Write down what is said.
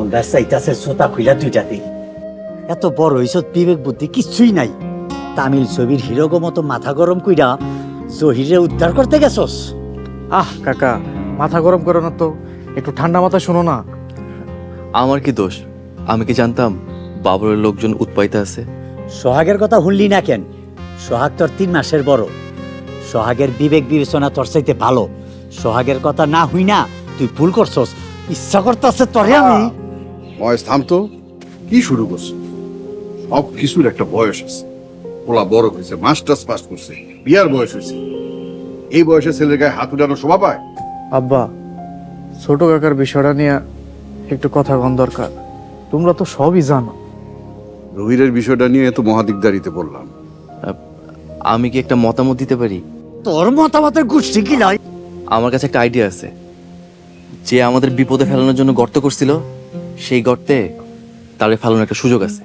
মনটা চাইতাছে সোতা খুইলা দুইটাতে। এত বড় হইছ, বিবেক বুদ্ধি কিচ্ছুই নাই। তামিল ছবির হিরোগো মতো মাথা গরম কইরা জহিরে উদ্ধার করতে গেছস। কাকা, মাথা গরম করো না তো, একটু ঠান্ডা মাথায় শোনো না। আমার কি দোষ? আমি কি জানতাম বাবরের লোকজন উৎপাইতে আছে? সোহাগের কথা শুনলি না কেন? সোহাগ তোর 3 মাসের বড়। সোহাগের বিবেক বিবেচনা তোর চাইতে ভালো। সোহাগের কথা না হই না তুই ভুল করছস। ইচ্ছা করতেছে তোরে আমি। বয়স থাম তো, কি শুরু করছে? সব কিছুর একটা বয়স আছে। ওলা বড় হয়েছে, মাস্টার্স পাস করছে, বিয়ার বয়স হয়েছে। এই বয়সে ছেলের গায়ে হাত উঠানো শোভা পায়? আব্বা, ছোট কাকার বিষয়টা নিয়ে একটু কথা কন দরকার। তোমরা তো সবই জানো। রহিরের বিষয়টা নিয়ে এত মহাদিকদারিতে বললাম। আমি কি একটা মতামত দিতে পারি? তোর মতামতের গোষ্ঠী কি লয়? আমার কাছে একটা আইডিয়া আছে। যে আমাদের বিপদে ফেলানোর জন্য গর্ত করছিল, সেই গর্তে তারে ফেলানোর একটা সুযোগ আছে।